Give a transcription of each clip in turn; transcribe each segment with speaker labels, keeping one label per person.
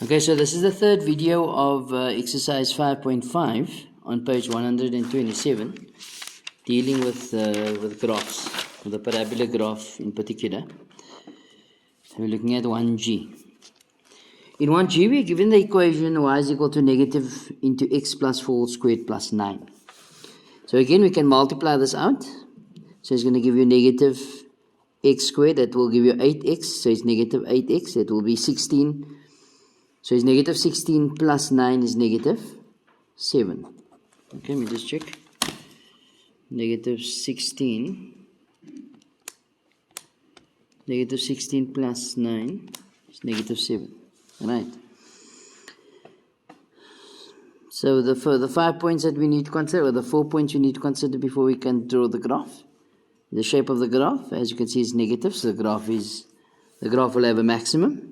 Speaker 1: Okay, so this is the third video of exercise 5.5 on page 127, dealing with graphs, with the parabola graph in particular. We're looking at 1g. In 1g, we're given the equation y is equal to negative into x plus 4 squared plus 9. So again, we can multiply this out. So it's going to give you negative x squared, that will give you 8x, so it's negative 8x, that will be 16. So it's negative 16 plus 9 is negative 7. Okay, let me just check. Negative 16 plus 9 is negative 7. Right. So the 5 points that we need to consider, or the 4 points we need to consider before we can draw the graph. The shape of the graph, as you can see, is negative, so the graph will have a maximum.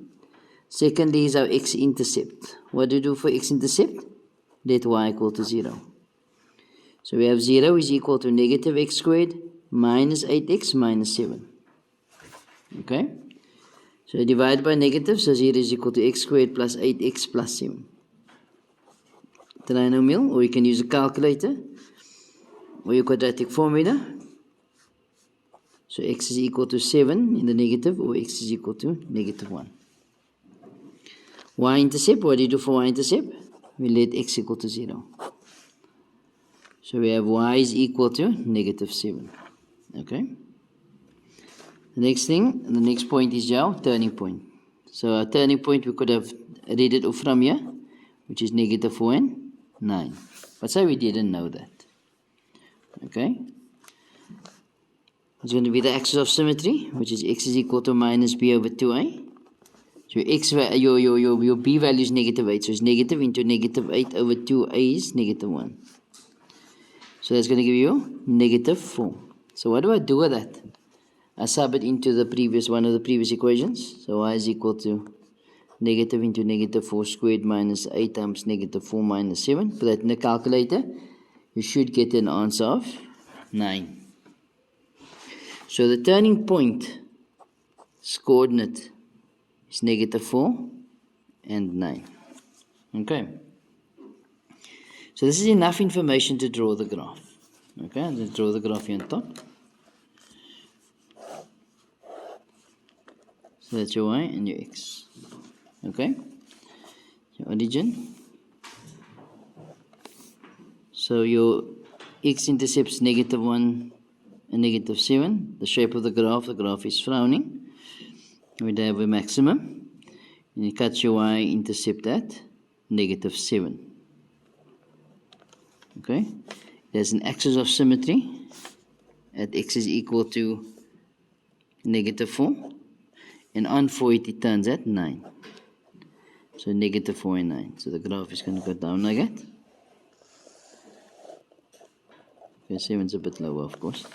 Speaker 1: Secondly is our x-intercept. What do you do for x-intercept? Let y equal to 0. So we have 0 is equal to negative x squared minus 8x minus 7. Okay? So divide by negative, so 0 is equal to x squared plus 8x plus 7. Trinomial, or you can use a calculator, or your quadratic formula. So x is equal to 7 in the negative, or x is equal to negative 1. Y-intercept, what do you do for y-intercept? We let x equal to 0. So we have y is equal to negative 7. Okay? The next point is our turning point. So our turning point, we could have read it off from here, which is negative 4 and 9. But say we didn't know that. Okay? It's going to be the axis of symmetry, which is x is equal to minus b over 2a. So your b value is negative 8. So it's negative into negative 8 over 2a is negative 1. So that's going to give you negative 4. So what do I do with that? I sub it into one of the previous equations. So y is equal to negative into negative 4 squared minus 8 times negative 4 minus 7. Put that in the calculator. You should get an answer of 9. So the turning point coordinate is negative 4 and 9. Okay. So this is enough information to draw the graph. Okay, let's draw the graph here on top. So that's your y and your x. Okay. Your origin. So your x-intercepts negative 1 and negative 7. The shape of the graph is frowning. We'd have a maximum, and you cut your y-intercept at negative 7. Okay, there's an axis of symmetry at x is equal to negative 4, and on 4 it turns at 9. So negative 4 and 9. So the graph is going to go down like that. Okay, 7 is a bit lower, of course.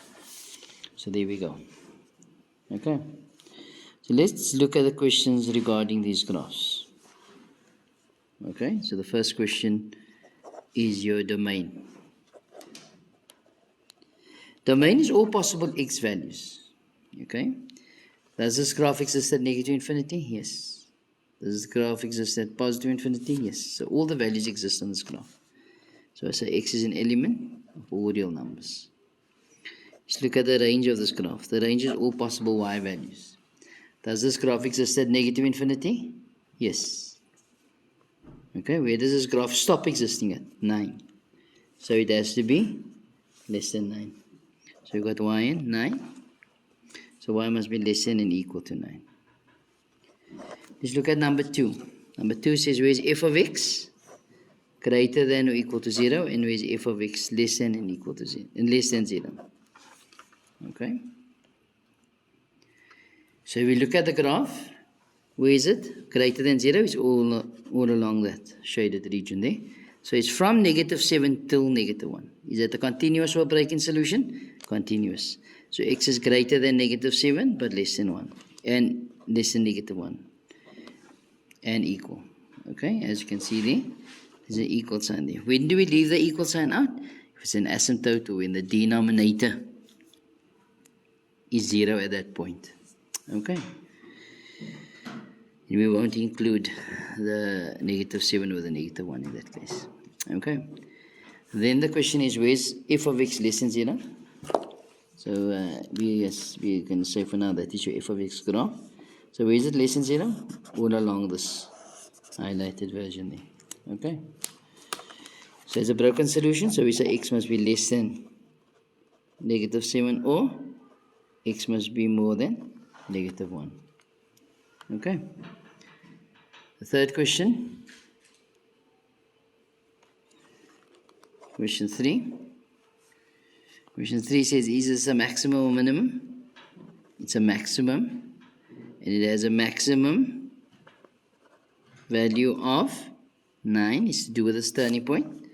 Speaker 1: So there we go. Okay. So let's look at the questions regarding these graphs. Okay, so the first question is your domain. Domain is all possible x values. Okay, does this graph exist at negative infinity? Yes. Does this graph exist at positive infinity? Yes. So all the values exist on this graph. So I say x is an element of all real numbers. Let's look at the range of this graph. The range is all possible y values. Does this graph exist at negative infinity? Yes. Okay, where does this graph stop existing at? 9. So it has to be less than 9. So you got y in 9. So y must be less than and equal to 9. Let's look at number 2. Number 2 says, where is f of x greater than or equal to 0, and where is f of x less than and equal to 0, and less than 0. Okay. So we look at the graph. Where is it? Greater than 0 is all along that shaded region there. So it's from negative 7 till negative 1. Is that a continuous or break-in solution? Continuous. So x is greater than negative 7 but less than 1. And less than negative 1. And equal. Okay, as you can see there, there's an equal sign there. When do we leave the equal sign out? If it's an asymptote, or when the denominator is 0 at that point. Okay. We won't include the negative 7 or the negative 1 in that case. Okay. Then the question is, where's f of x less than 0? So we can say for now that is your f of x graph. So where is it less than 0? All along this highlighted version there. Okay. So it's a broken solution. So we say x must be less than negative 7 or x must be more than negative 1. Okay. The third question. Question 3. Question 3 says, is this a maximum or minimum? It's a maximum. And it has a maximum value of 9. It's to do with the turning point.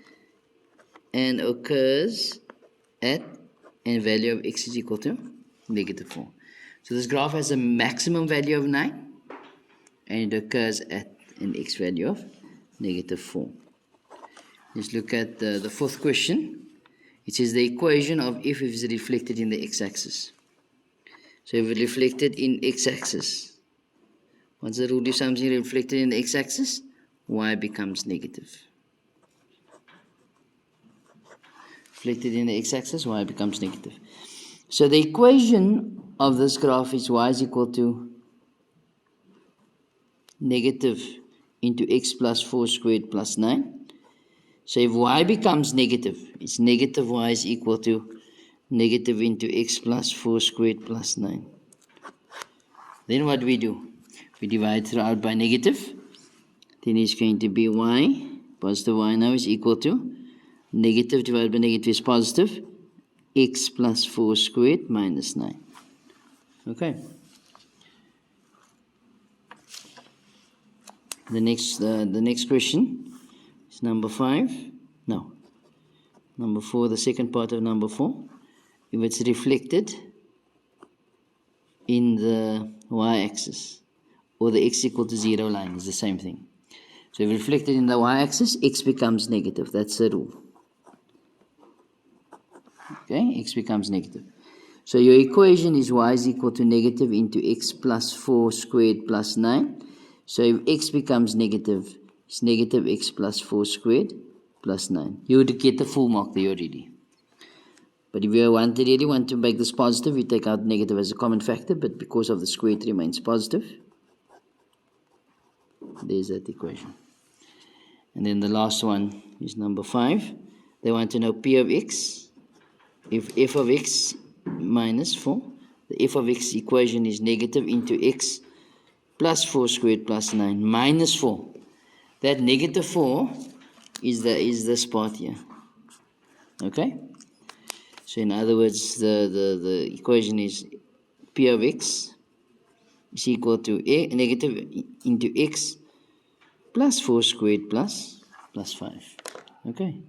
Speaker 1: And occurs at a value of x is equal to negative 4. So this graph has a maximum value of 9. And it occurs at an x value of negative 4. Let's look at the fourth question. It says the equation of f is reflected in the x-axis. So if it's reflected in x-axis, what's the rule if something reflected in the x-axis? Y becomes negative. Reflected in the x-axis, y becomes negative. So the equation of this graph is y is equal to negative into x plus 4 squared plus 9. So if y becomes negative, it's negative y is equal to negative into x plus 4 squared plus 9. Then what do? We divide throughout by negative. Then it's going to be y, positive y now is equal to negative divided by negative is positive, x plus 4 squared minus 9. Okay. The next question is number 5. No. Number 4, the second part of number 4. If it's reflected in the y-axis or the x equal to 0 line, is the same thing. So if reflected in the y-axis, x becomes negative. That's the rule. Okay, x becomes negative. So your equation is y is equal to negative into x plus 4 squared plus 9. So if x becomes negative, it's negative x plus 4 squared plus 9. You would get the full mark there already. But if you really want to make this positive, you take out negative as a common factor, but because of the square it remains positive. There's that equation. And then the last one is number 5. They want to know p of x. If f of x minus 4, the f of x equation is negative into x plus 4 squared plus 9 minus 4. That negative 4 is this part here. Okay? So in other words, the equation is p of x is equal to a negative into x plus 4 squared plus 5. Okay?